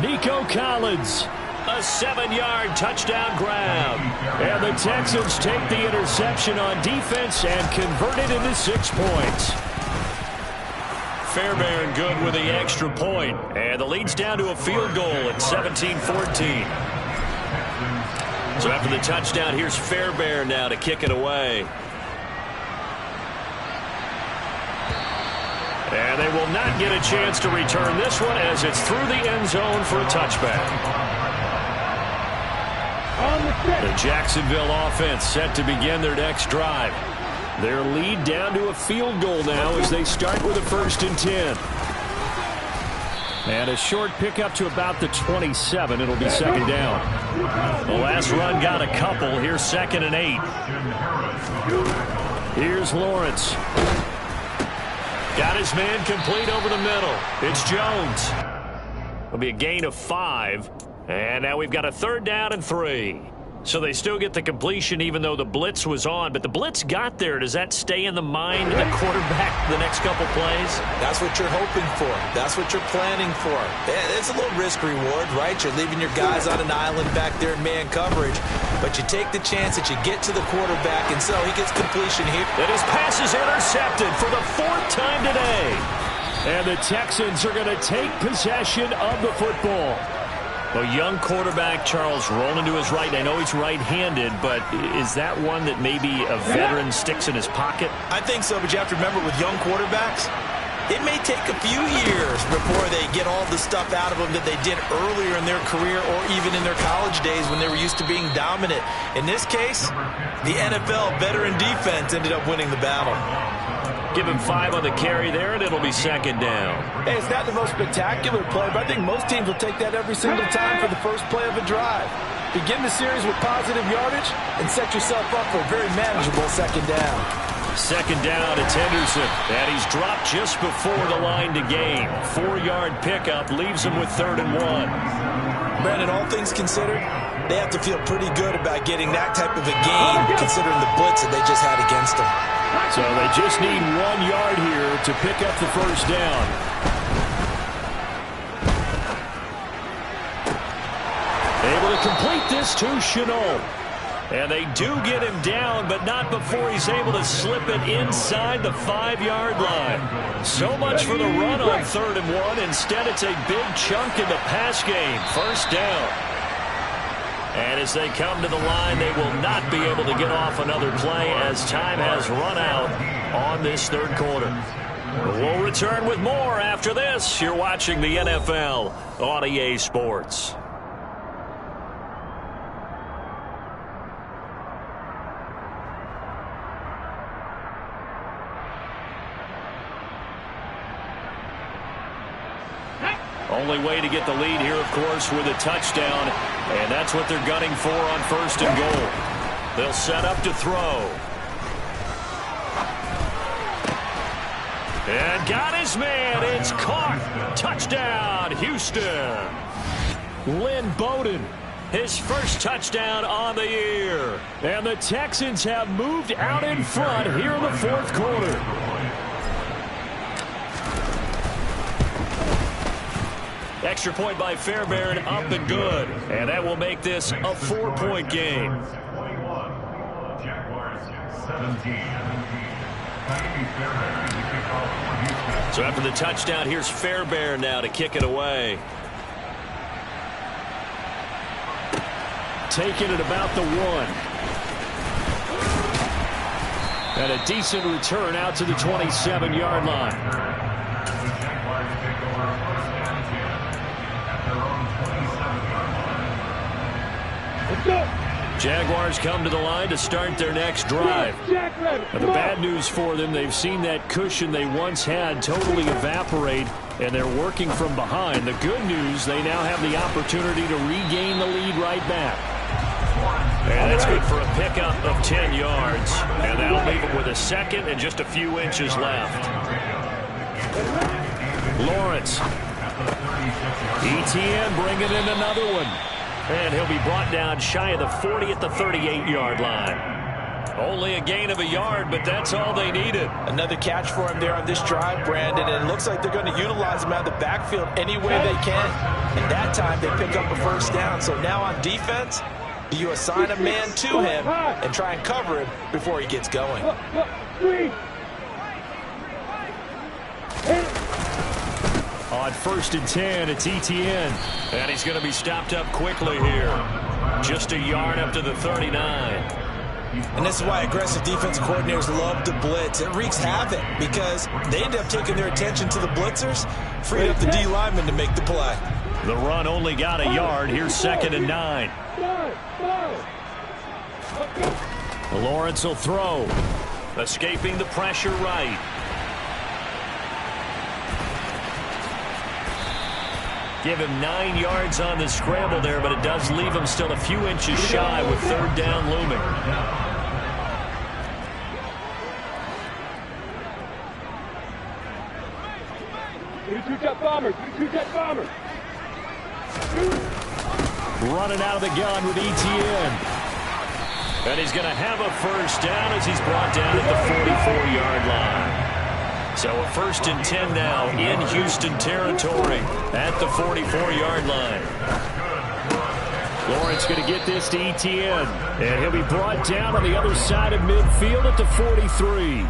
Nico Collins. A 7-yard touchdown grab. And the Texans take the interception on defense and convert it into 6 points. Fairbairn good with the extra point. And the lead's down to a field goal at 17-14. So after the touchdown, here's Fairbairn now to kick it away. And they will not get a chance to return this one as it's through the end zone for a touchback. The Jacksonville offense set to begin their next drive. Their lead down to a field goal now as they start with a 1st and 10. And a short pickup to about the 27. It'll be second down. The last run got a couple. Here's 2nd and 8. Here's Lawrence. Got his man complete over the middle. It's Jones. It'll be a gain of 5. And now we've got a 3rd down and 3. So they still get the completion even though the blitz was on. But the blitz got there. Does that stay in the mind of the quarterback the next couple plays? That's what you're hoping for. That's what you're planning for. It's a little risk-reward, right? You're leaving your guys on an island back there in man coverage. But you take the chance that you get to the quarterback, and so he gets completion here. And his pass is intercepted for the 4th time today. And the Texans are going to take possession of the football. Well, young quarterback Charles rolling to his right. I know he's right-handed, but is that one that maybe a veteran sticks in his pocket? I think so, but you have to remember with young quarterbacks, it may take a few years before they get all the stuff out of them that they did earlier in their career or even in their college days when they were used to being dominant. In this case, the NFL veteran defense ended up winning the battle. Give him 5 on the carry there, and it'll be second down. Hey, it's not the most spectacular play, but I think most teams will take that every single time for the first play of a drive. Begin the series with positive yardage and set yourself up for a very manageable second down. Second down, it's Henderson, and he's dropped just before the line to gain. 4-yard pickup leaves him with 3rd and 1. Brandon, all things considered, they have to feel pretty good about getting that type of a gain considering the blitz that they just had against them. So they just need 1 yard here to pick up the first down. Able to complete this to Chenault. And they do get him down, but not before he's able to slip it inside the 5-yard line. So much for the run on 3rd and 1. Instead, it's a big chunk in the pass game. First down. And as they come to the line, they will not be able to get off another play as time has run out on this 3rd quarter. We'll return with more after this. You're watching the NFL on EA Sports. Only way to get the lead here, of course, with a touchdown. And that's what they're gunning for on 1st and goal. They'll set up to throw. And got his man. It's caught. Touchdown, Houston. Lynn Bowden, his first touchdown on the year. And the Texans have moved out in front here in the 4th quarter. Extra point by Fairbairn, up and good. And that will make this a 4-point game. So after the touchdown, here's Fairbairn now to kick it away. Taking it about the 1. And a decent return out to the 27-yard line. Jaguars come to the line to start their next drive. Now, the bad news for them, they've seen that cushion they once had totally evaporate, and they're working from behind. The good news, they now have the opportunity to regain the lead right back. And that's good for a pickup of 10 yards. And that'll leave them with a 2nd and just a few inches left. Lawrence. ETN bringing in another one. And he'll be brought down shy of the 40 at the 38-yard line. Only a gain of a yard, but that's all they needed. Another catch for him there on this drive, Brandon, and it looks like they're going to utilize him out of the backfield any way they can. And that time they pick up a first down. So now on defense, you assign a man to him and try and cover him before he gets going. On 1st and 10, it's ETN. And he's going to be stopped up quickly here. Just a yard up to the 39. And this is why aggressive defensive coordinators love to blitz. It wreaks havoc because they end up taking their attention to the blitzers, freed up the D lineman to make the play. The run only got a yard. Here's 2nd and 9. Lawrence will throw. Escaping the pressure right. Give him 9 yards on the scramble there, but it does leave him still a few inches shy with 3rd down looming. Running out of the gun with ETN. And he's going to have a first down as he's brought down at the 44-yard line. So a 1st and 10 now in Houston territory at the 44-yard line. Lawrence going to get this to ETN. And he'll be brought down on the other side of midfield at the 43.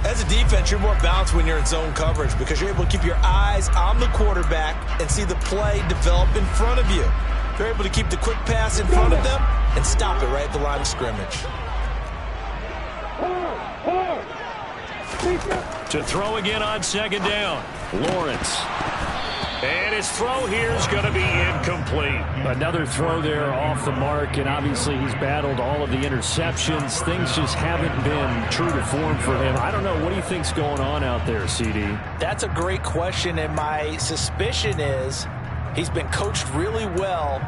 As a defense, you're more balanced when you're in zone coverage because you're able to keep your eyes on the quarterback and see the play develop in front of you. You're able to keep the quick pass in front of them and stop it right at the line of scrimmage. To throw again on second down, Lawrence. And his throw here is going to be incomplete. Another throw there off the mark, and obviously he's battled all of the interceptions. Things just haven't been true to form for him. I don't know. What do you think's going on out there, CD? That's a great question, and my suspicion is he's been coached really well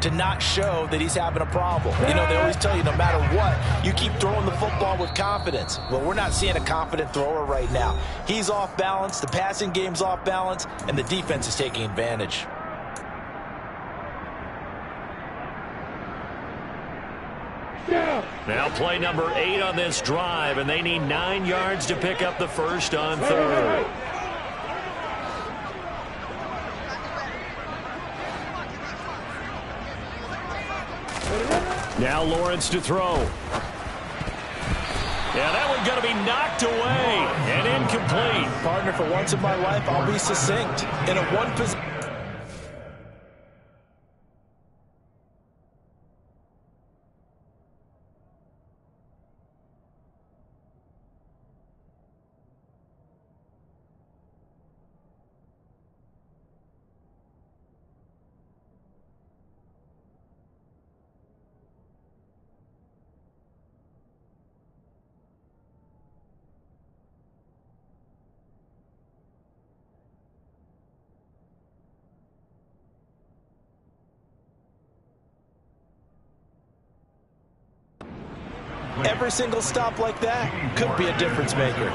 to not show that he's having a problem. You know, they always tell you no matter what, you keep throwing the football with confidence. Well, we're not seeing a confident thrower right now. He's off balance, the passing game's off balance, and the defense is taking advantage. Now play number 8 on this drive, and they need 9 yards to pick up the first on third. Now Lawrence to throw. Yeah, that one's going to be knocked away and incomplete. Partner, for once in my life, I'll be succinct. In a one position. Every single stop like that could be a difference maker.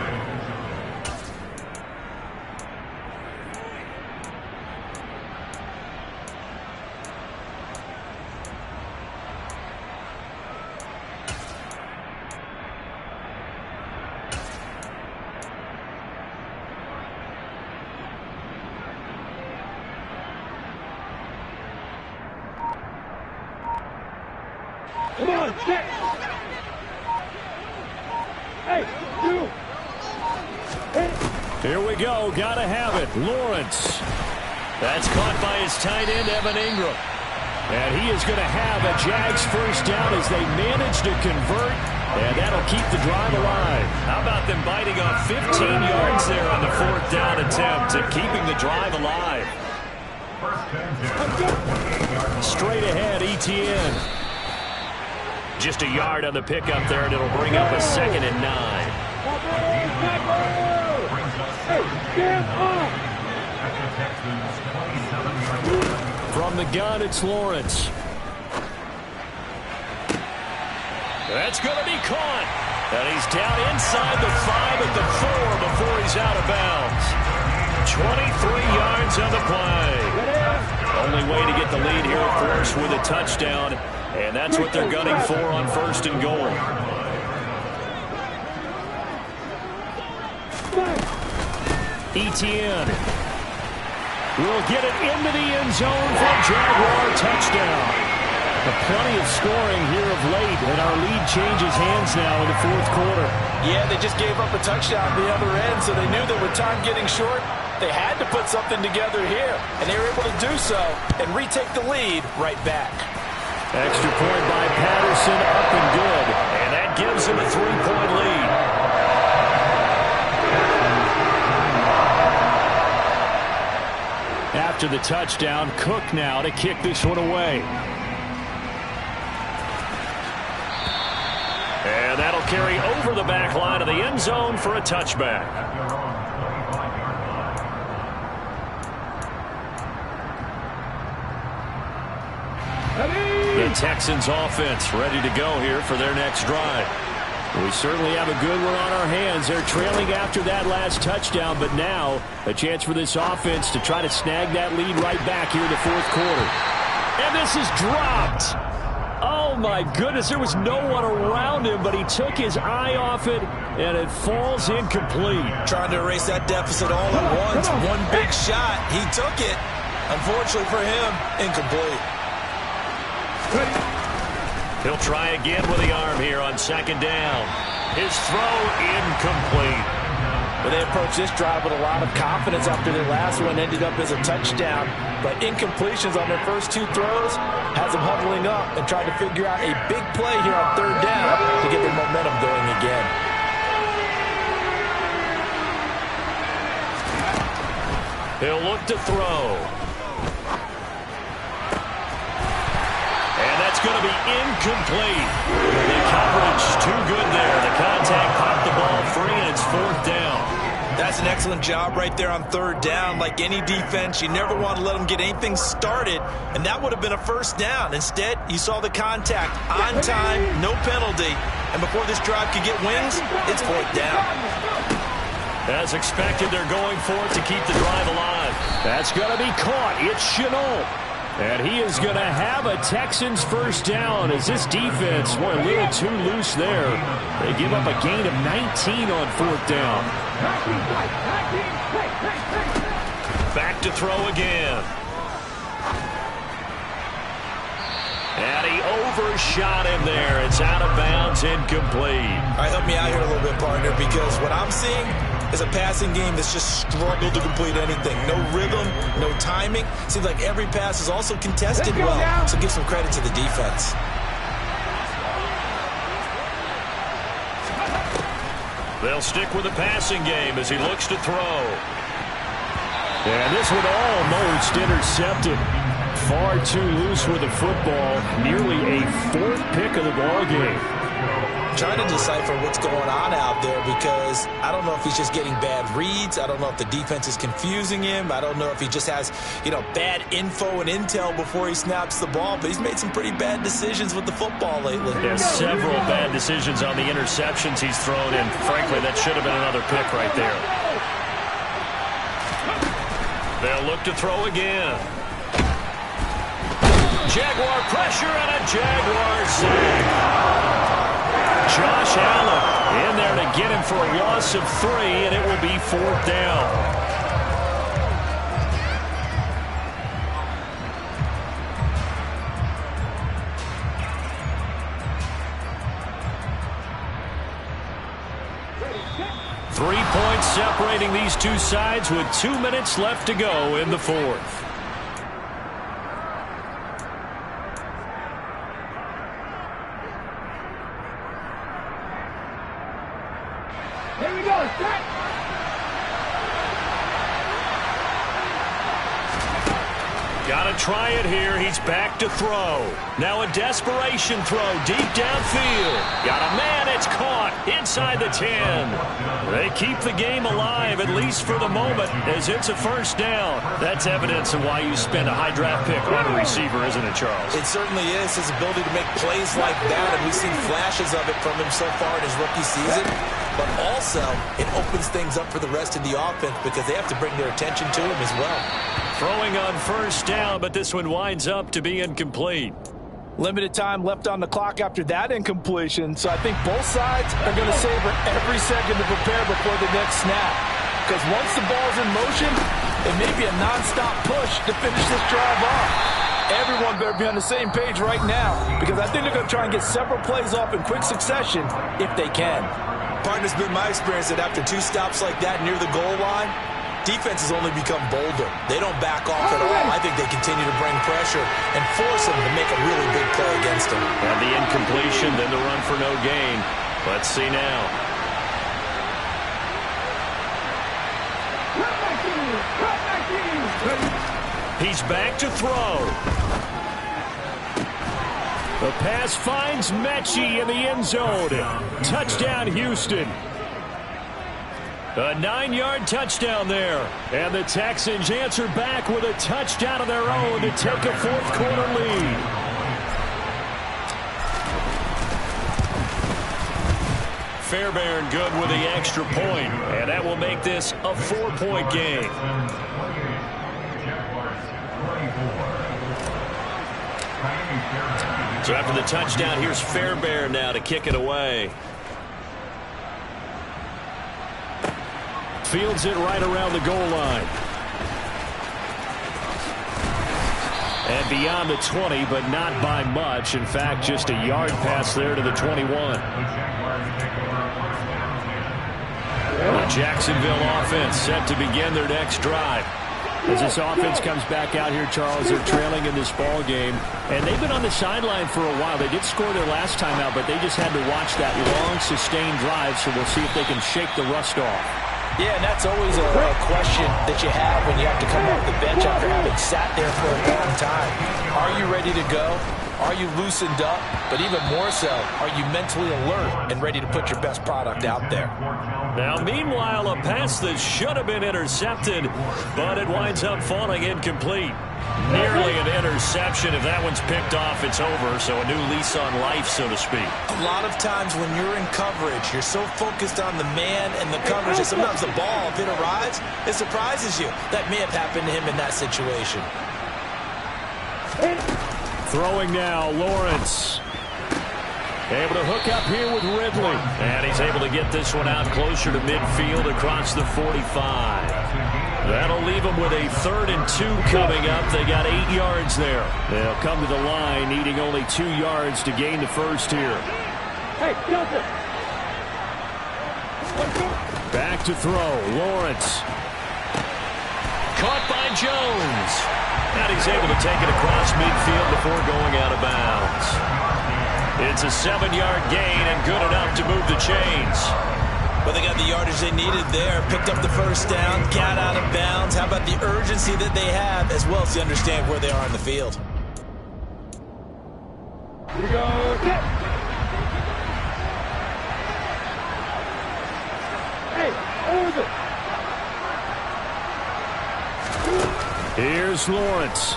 Come on, check. Here we go. Gotta have it. Lawrence. That's caught by his tight end, Evan Ingram. And he is going to have a Jags first down as they manage to convert. And that'll keep the drive alive. How about them biting off 15 yards there on the 4th down attempt and keeping the drive alive? Straight ahead, ETN. Just a yard on the pickup there, and it'll bring up a 2nd and 9. From the gun, it's Lawrence. That's going to be caught. And he's down inside the 5 at the 4 before he's out of bounds. 23 yards on the play. Only way to get the lead here, of course, with a touchdown. And that's what they're gunning for on 1st and goal. ETN will get it into the end zone for a Jaguar touchdown. Plenty of scoring here of late, and our lead changes hands now in the 4th quarter. Yeah, they just gave up a touchdown at the other end, so they knew that with time getting short, they had to put something together here, and they were able to do so and retake the lead right back. Extra point by Patterson, up and good, and that gives him a 3-point lead. After the touchdown, Cook now to kick this one away. And that'll carry over the back line of the end zone for a touchback. The Texans offense ready to go here for their next drive. We certainly have a good one on our hands. They're trailing after that last touchdown, but now a chance for this offense to try to snag that lead right back here in the 4th quarter. And this is dropped. Oh, my goodness. There was no one around him, but he took his eye off it, and it falls incomplete. Trying to erase that deficit all at once. One big shot. He took it. Unfortunately for him, incomplete. He'll try again with the arm here on 2nd down. His throw incomplete. Well, they approached this drive with a lot of confidence after their last one ended up as a touchdown. But incompletions on their first 2 throws has them huddling up and trying to figure out a big play here on 3rd down to get their momentum going again. He'll look to throw. And that's going to be incomplete. The coverage too good there. The contact popped the ball free, and it's 4th down. That's an excellent job right there on 3rd down. Like any defense, you never want to let them get anything started, and that would have been a 1st down. Instead, you saw the contact on time, no penalty, and before this drive could get wings, it's 4th down. As expected, they're going for it to keep the drive alive. That's going to be caught. It's Chenault. And he is going to have a Texans 1st down as this defense, boy, a little too loose there. They give up a gain of 19 on 4th down. Back to throw again. And he overshot him there. It's out of bounds, incomplete. All right, help me out here a little bit, partner, because what I'm seeing is a passing game that's just struggled to complete anything. No rhythm, no timing. Seems like every pass is also contested well, so give some credit to the defense. They'll stick with the passing game as he looks to throw. And this one almost intercepted. Far too loose with the football. Nearly a 4th pick of the ball game. Trying to decipher what's going on out there because I don't know if he's just getting bad reads. I don't know if the defense is confusing him. I don't know if he just has, bad info and intel before he snaps the ball. But he's made some pretty bad decisions with the football lately. There's several bad decisions on the interceptions he's thrown, and frankly, that should have been another pick right there. They'll look to throw again. Jaguar pressure and a Jaguar sack. Josh Allen in there to get him for a loss of 3, and it will be 4th down. Three points separating these two sides with 2 minutes left to go in the 4th. Here we go, set. Got to try it here. He's back to throw. Now a desperation throw deep downfield. Got a man. It's caught inside the 10. They keep the game alive, at least for the moment, as it's a 1st down. That's evidence of why you spend a high draft pick on a receiver, isn't it, Charles? It certainly is. His ability to make plays like that, and we've seen flashes of it from him so far in his rookie season. But also, it opens things up for the rest of the offense because they have to bring their attention to him as well. Throwing on 1st down, but this one winds up to be incomplete. Limited time left on the clock after that incompletion, so I think both sides are going to savor every second to prepare before the next snap. Because once the ball's in motion, it may be a nonstop push to finish this drive off. Everyone better be on the same page right now because I think they're going to try and get several plays off in quick succession if they can. Partner's been my experience that after 2 stops like that near the goal line, defenses only become bolder. They don't back off at all. I think they continue to bring pressure and force them to make a really big play against them. And the incompletion, then the run for no gain. Let's see now. He's back to throw. The pass finds Mechie in the end zone. Touchdown, Houston. A 9-yard touchdown there. And the Texans answer back with a touchdown of their own to take a 4th quarter lead. Fairbairn good with the extra point, and that will make this a 4-point game. So after the touchdown, here's Fairbairn now to kick it away. Fields it right around the goal line. And beyond the 20, but not by much. In fact, just a yard pass there to the 21. The Jacksonville offense set to begin their next drive. As this offense comes back out here, Charles, they're trailing in this ball game, and they've been on the sideline for a while. They did score their last time out, but they just had to watch that long, sustained drive, so we'll see if they can shake the rust off. Yeah, and that's always a question that you have when you have to come off the bench after having sat there for a long time. Are you ready to go? Are you loosened up? But even more so, are you mentally alert and ready to put your best product out there? Now, meanwhile, a pass that should have been intercepted, but it winds up falling incomplete. Nearly an interception. If that one's picked off, it's over, so a new lease on life, so to speak. A lot of times when you're in coverage, you're so focused on the man and the coverage that sometimes the ball, if it arrives, it surprises you. That may have happened to him in that situation. Throwing now, Lawrence. Able to hook up here with Ridley. And he's able to get this one out closer to midfield across the 45. That'll leave them with a 3rd and 2 coming up. They got 8 yards there. They'll come to the line needing only 2 yards to gain the first here. Hey, Joseph. Back to throw, Lawrence. Caught by Jones. And he's able to take it across midfield before going out of bounds. It's a 7-yard gain and good enough to move the chains. Well, they got the yardage they needed there. Picked up the first down, got out of bounds. How about the urgency that they have, as well as to understand where they are on the field? Here we go. Get. Hey, over. Here's Lawrence.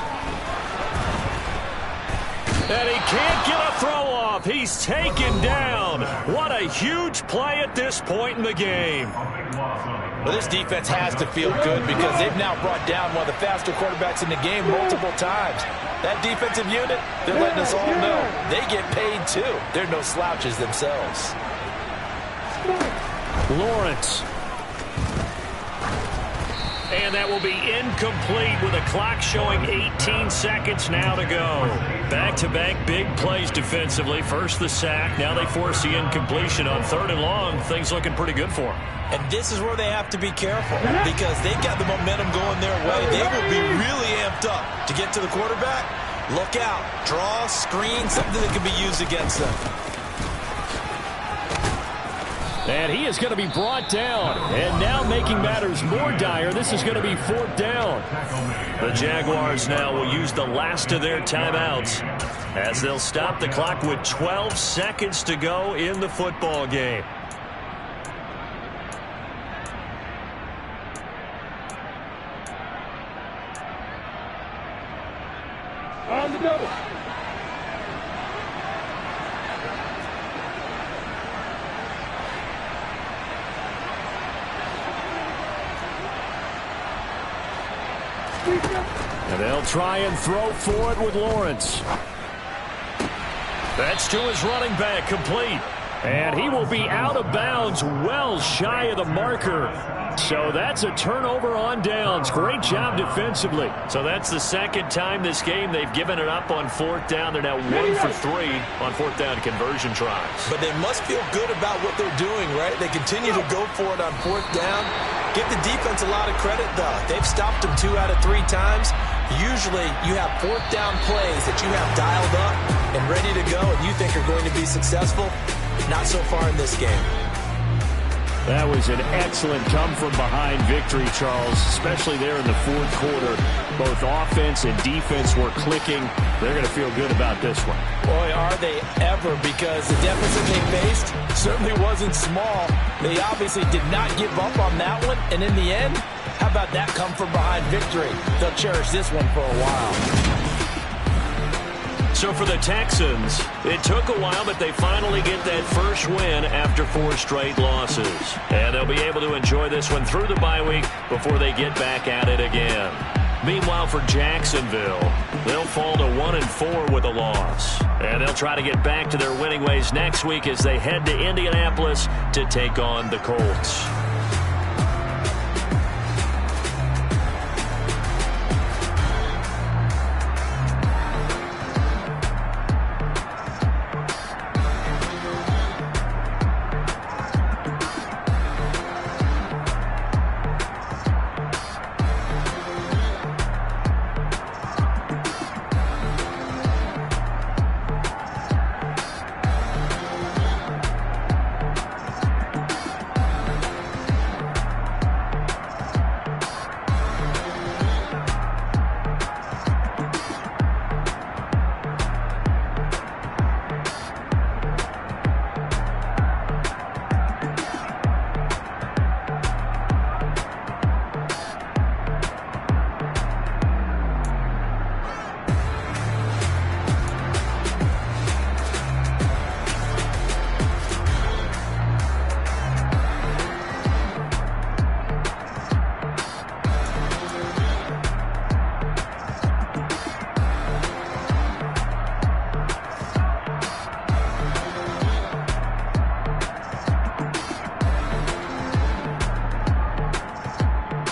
And he can't get a throw off. He's taken down. What a huge play at this point in the game. Well, this defense has to feel good because they've now brought down one of the faster quarterbacks in the game multiple times. That defensive unit, they're letting us all know they get paid too. They're no slouches themselves. Lawrence. And that will be incomplete with a clock showing 18 seconds now to go. Back-to-back big plays defensively. First the sack. Now they force the incompletion on 3rd and long. Things looking pretty good for them. And this is where they have to be careful because they've got the momentum going their way. They will be really amped up to get to the quarterback. Look out. Draw, screen, something that can be used against them. And he is going to be brought down. And now making matters more dire, this is going to be 4th down. The Jaguars now will use the last of their timeouts as they'll stop the clock with 12 seconds to go in the football game. On the double. And they'll try and throw for it with Lawrence. That's to his running back, complete. And he will be out of bounds, well shy of the marker. So that's a turnover on downs. Great job defensively. So that's the second time this game they've given it up on 4th down. They're now 1 for 3 on 4th down conversion tries. But they must feel good about what they're doing, right? They continue to go for it on 4th down. Give the defense a lot of credit, though. They've stopped them 2 out of 3 times. Usually you have 4th down plays that you have dialed up and ready to go and you think are going to be successful. Not so far in this game. That was an excellent come-from-behind victory, Charles, especially there in the 4th quarter. Both offense and defense were clicking. They're going to feel good about this one. Boy, are they ever, because the deficit they faced certainly wasn't small. They obviously did not give up on that one, and in the end, how about that come-from-behind victory? They'll cherish this one for a while. So for the Texans, it took a while, but they finally get that first win after 4 straight losses. And they'll be able to enjoy this one through the bye week before they get back at it again. Meanwhile, for Jacksonville, they'll fall to 1-4 with a loss. And they'll try to get back to their winning ways next week as they head to Indianapolis to take on the Colts.